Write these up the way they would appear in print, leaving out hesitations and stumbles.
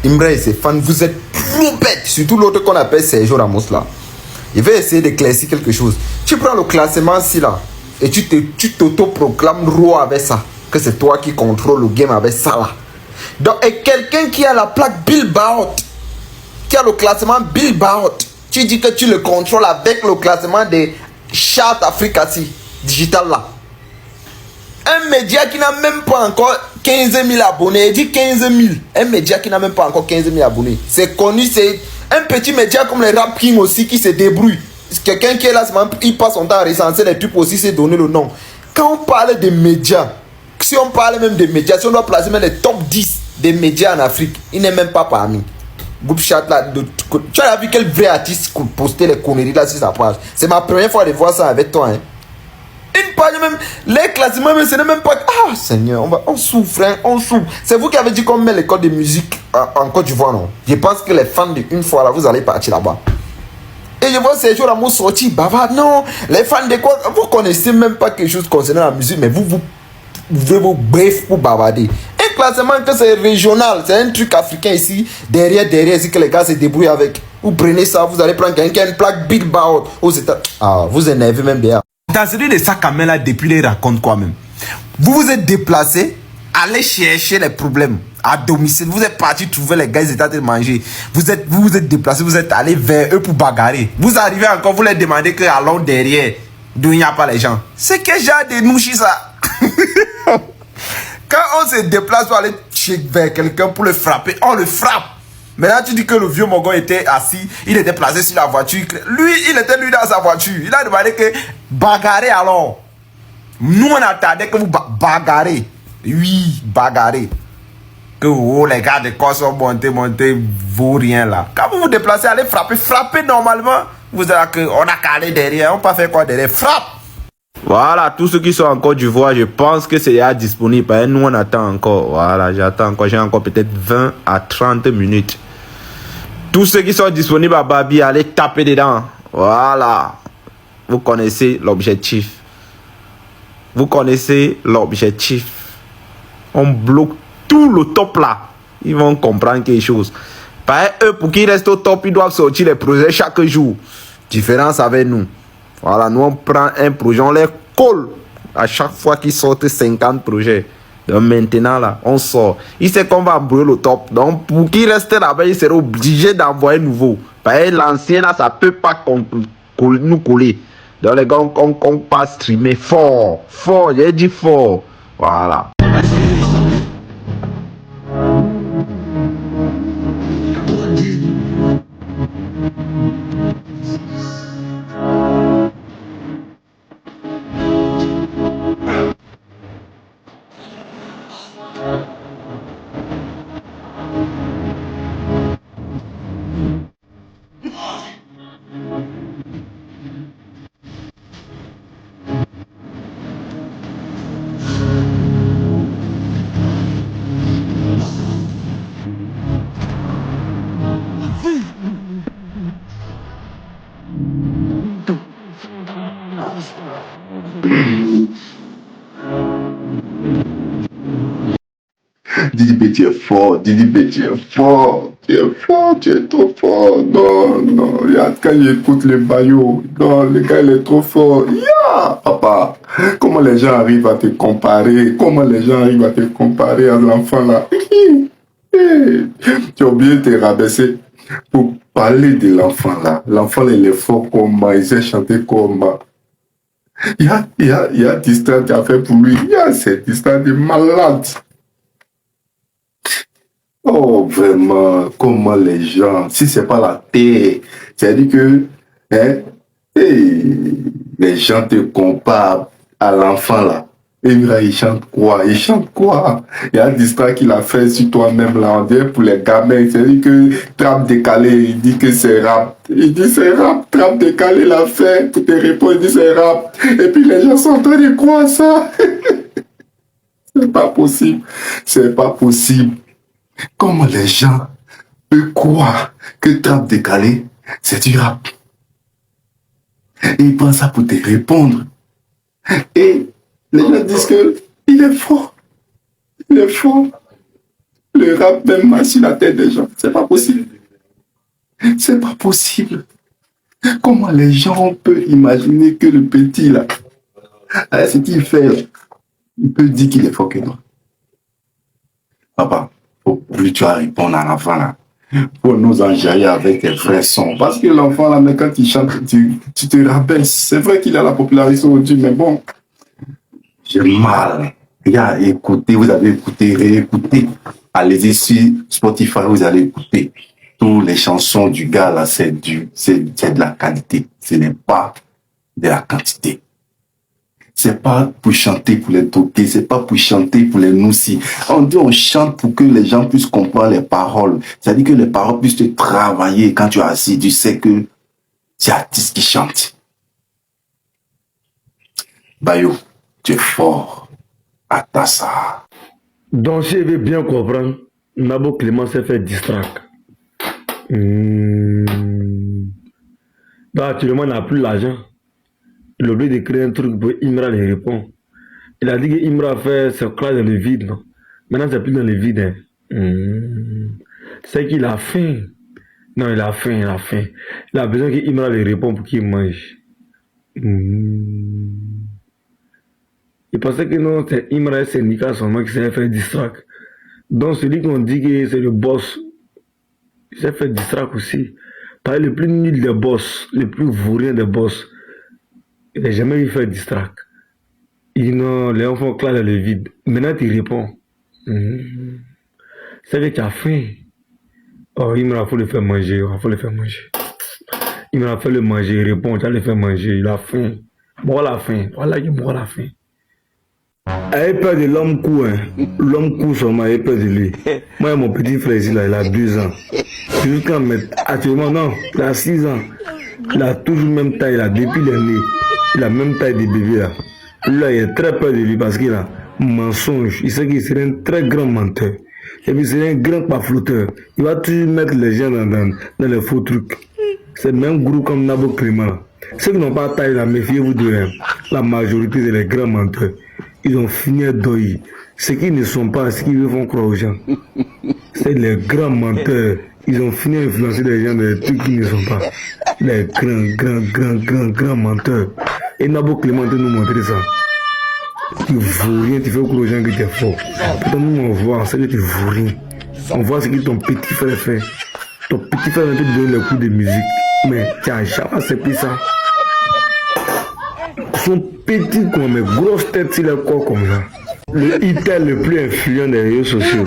Imra et ses fans, vous êtes trop bêtes. Surtout l'autre qu'on appelle Sergio Ramos là. Il va essayer d'éclaircir quelque chose. Tu prends le classement ici là. Et tu t'auto-proclames roi avec ça. Que c'est toi qui contrôle le game avec ça là. Donc, et quelqu'un qui a la plaque Billboard, qui a le classement Billboard, tu dis que tu le contrôles avec le classement des charts Africati digital là. Un média qui n'a même pas encore 15 000 abonnés, il dit 15 000. Un média qui n'a même pas encore 15 000 abonnés. C'est connu, c'est un petit média comme les Rap King aussi qui se débrouille. Quelqu'un qui est là, il passe son temps à recenser les trucs aussi, c'est donner le nom. Quand on parle des médias, si on parle même des médias, si on doit placer même les top 10 des médias en Afrique, il n'est même pas parmi. Groupe chat là, tu as vu quel vrai artiste postait les conneries là sur sa page. C'est ma première fois de voir ça avec toi. Hein. Une page même, les classements, mais ce n'est même pas. Ah Seigneur, on souffre, hein, on souffre. C'est vous qui avez dit qu'on met l'école de musique en Côte d'Ivoire, non? Je pense que les fans d'une fois là, vous allez partir là-bas. Et je vois ces jours Ramos sortir bavard. Non, les fans de quoi? Vous connaissez même pas quelque chose concernant la musique, mais vous pouvez vous bref pour bavarder. Un classement que c'est régional, c'est un truc africain ici, derrière, ici que les gars se débrouillent avec. Vous prenez ça, vous allez prendre quelqu'un qui a une plaque Billboard aux États. Ah, vous énervez même derrière. Dans celui de sac à main là, depuis les raconte quoi même. Vous vous êtes déplacé, allez chercher les problèmes à domicile. Vous êtes parti trouver les gars, ils étaient en train de manger. Vous vous êtes déplacé, vous êtes allé vers eux pour bagarrer. Vous arrivez encore, vous leur demandez que allons derrière, d'où il n'y a pas les gens. C'est quel genre de nouchi ça? Quand on se déplace pour aller vers quelqu'un pour le frapper, on le frappe. Maintenant, tu dis que le vieux Mogon était assis, il était placé sur la voiture. Lui, il était dans sa voiture. Il a demandé que bagarrer alors. Nous, on attendait que vous bagarrez. Oui, bagarrer. Que oh, les gars de quoi sont montés, vaut rien là. Quand vous vous déplacez, allez frapper normalement. Vous avez que on a calé derrière, on peut faire quoi derrière? Frappe! Voilà, tous ceux qui sont en Côte d'Ivoire, je pense que c'est déjà disponible. Nous, on attend encore. Voilà, j'attends encore. J'ai encore peut-être 20 à 30 minutes. Tous ceux qui sont disponibles à Babi, allez taper dedans. Voilà. Vous connaissez l'objectif. Vous connaissez l'objectif. On bloque tout le top là. Ils vont comprendre quelque chose. Par eux, pour qu'ils restent au top, ils doivent sortir les projets chaque jour. Différence avec nous. Voilà, nous on prend un projet, on les colle à chaque fois qu'ils sortent 50 projets. Donc maintenant là, on sort. Il sait qu'on va embrouiller le top. Donc pour qu'il reste là-bas, il sera obligé d'envoyer nouveau. Parce que l'ancien là, ça peut pas nous coller. Donc les gars, on passe streamer fort. Fort, j'ai dit fort. Voilà. Didi B, tu es fort, Didi B, tu es fort, tu es fort, tu es trop fort. Non, non, regarde quand j'écoute les baillots, non, le gars il est trop fort. Yeah, papa, comment les gens arrivent à te comparer, comment les gens arrivent à te comparer à l'enfant là. Tu as oublié de te rabaisser pour parler de l'enfant là. L'enfant là, il est fort comment, il sait chanter comment. Il y a Distant qui a fait pour lui, il y a cette Distant de malade. Oh, vraiment, comment les gens, si c'est pas la terre, c'est-à-dire que hein, les gens te comparent à l'enfant là. Et là, il chante quoi? Il chante quoi? Il y a un distrait qu'il a fait sur toi-même là, on dirait pour les gamins. C'est-à-dire que Trap Décalé, il dit que c'est rap. Il dit c'est rap, Trap Décalé l'a fait, pour te répondre, il dit c'est rap. Et puis les gens sont en train de croire ça. C'est pas possible. C'est pas possible. Comment les gens peuvent croire que Trap Décalé, c'est du rap? Et ils pensent ça pour te répondre. Et les gens disent que il est fort. Il est fort. Le rap même marche sur la tête des gens. C'est pas possible. C'est pas possible. Comment les gens peuvent imaginer que le petit là, ce qu'il fait là, il peut dire qu'il est fort que toi. Papa, faut plus tu vas répondre à l'enfant là. Pour nous enjailler avec tes vrais sons. Parce que l'enfant là, mais quand il chante, tu te rabaisses. C'est vrai qu'il a la popularité aujourd'hui, mais bon, j'ai mal. Regarde, écoutez, vous avez écouté, réécouté. Allez-y sur Spotify, vous allez écouter. Toutes les chansons du gars là, c'est de la qualité. Ce n'est pas de la quantité. C'est pas pour chanter pour les toquer, c'est pas pour chanter pour les noussis. On dit on chante pour que les gens puissent comprendre les paroles. C'est-à-dire que les paroles puissent te travailler. Quand tu es assis, tu sais que c'est l'artiste qui chante. Bayo, tu es fort. Atassa. Donc, si je veux bien comprendre, Nabo Clément s'est fait distract. Donc, actuellement, il n'a plus l'argent. Il a oublié de créer un truc pour Imra les répondre. Il a dit que Imra fait ses classes dans le vide. Non? Maintenant, c'est plus dans le vide. Hein. C'est qu'il a faim. Non, il a faim, il a faim. Il a besoin que Imra les réponde pour qu'il mange. Il pensait que non, c'est Imra et syndicat seulement qui s'est fait distract. Donc, celui qu'on dit que c'est le boss, il s'est fait distract aussi. Par le plus nul des boss, le plus vaurien des boss, il n'a jamais eu fait distract. Il dit non, les enfants classent dans le vide. Maintenant, tu réponds. C'est que tu as faim. Oh, il m'a fait le faire manger. Il faut le faire manger. Il m'a fait le manger. Il répond, tu vas le faire manger. Il a faim. Moi, la faim. Voilà, il moi la faim. Elle a peur de l'homme cou. Hein. L'homme cou, seulement, elle a peur de lui. Moi, mon petit frère ici, là, il a 2 ans. Jusqu'à mettre. Actuellement, non, il a 6 ans. Il a toujours la même taille, là, depuis l'année. Il a la même taille de bébé, là. Là, il a très peur de lui parce qu'il a un mensonge. Il sait qu'il serait un très grand menteur. Et puis, c'est un grand pafloteur. Il va toujours mettre les gens dans les faux trucs. C'est le même groupe comme Nabo Clément. Ceux qui n'ont pas taille, là, méfiez-vous de eux. La majorité, c'est les grands menteurs. Ils ont fini à doyer. Ce qu'ils ne sont pas, ce qu'ils font croire aux gens. C'est les grands menteurs. Ils ont fini à influencer les gens dans des trucs qui ne sont pas. Les grands menteurs. Et Nabo Clément nous montrer ça. Tu ne vaux rien, tu fais croire aux gens que tu es fort. Pourtant, nous, on voit, c'est que tu ne vaux rien. On voit ce que ton petit frère fait. Ton petit frère te donne les coups de musique. Mais tu n'as jamais accepté ça. Son petit comme mes grosses têtes, il est quoi comme ça. Le ital le plus influent des réseaux sociaux,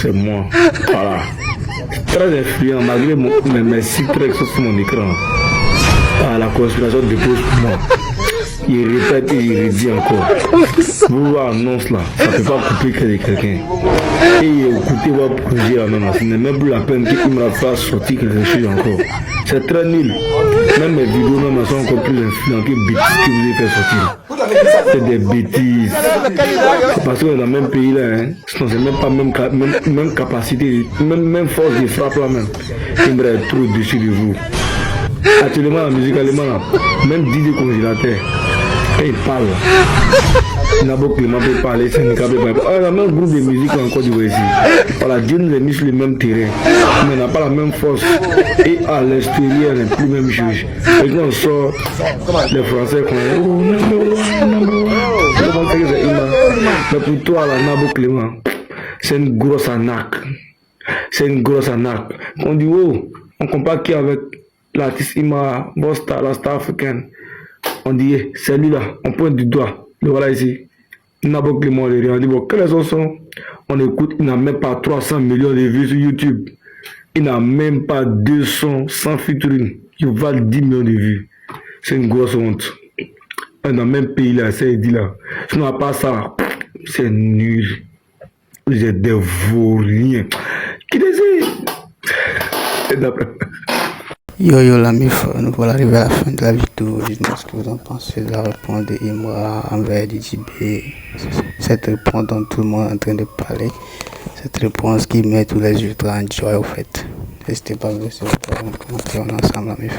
c'est moi. Voilà. Très influent, malgré mes 6 trucs sur mon écran. Ah, la conspiration dépose pour moi. Il répète et il redit encore. Vous voyez l'annonce là, ça ne peut pas couper que de quelqu'un. Et écoutez votre projet là maintenant, ce n'est même plus la peine qu'il me la fasse sortir quelque chose encore. C'est très nul. Même mes vidéos même sont encore plus influentes que les bêtises que vous avez fait sortir. C'est des bêtises. Parce que dans le même pays là, hein, sinon c'est même pas même capacité, même force de frappe là même. Il me reste trop au-dessus de vous. Actuellement la musique allemande là, même 10 congélateurs. Et il parle. Nabo Clément peut parler, syndicat peut parler. On a le même groupe de musique encore du ici. Voilà, Dieu nous a mis sur le même terrain. Mais on n'a pas la même force. Et à l'extérieur, on n'est plus la même chose. Et quand on sort, les Français connaissent. Oh, mais pour toi, la Nabo Clément, c'est une grosse arnaque. C'est une grosse arnaque. On dit, oh, on compare qui avec l'artiste Ima, la star africaine. On dit, c'est lui là, on pointe du doigt. Le voilà ici. Nabo Clément, on dit, bon, quelles sont? On écoute, il n'a même pas 300 millions de vues sur YouTube. Il n'a même pas 200, 100 featuring. Il valent 10 millions de vues. C'est une grosse honte. Dans le même pays là, c'est dit là. Si on n'a pas ça, c'est nul. Vous êtes des vauriens. Qui désire? Yo la mif, nous voilà arrivés à la fin de la vidéo. Dites-moi ce que vous en pensez de la réponse de Imra envers DJB. Cette réponse dont tout le monde est en train de parler. Cette réponse qui met tous les yeux en joie au fait. N'hésitez pas à me laisser un commentaire ensemble la mif.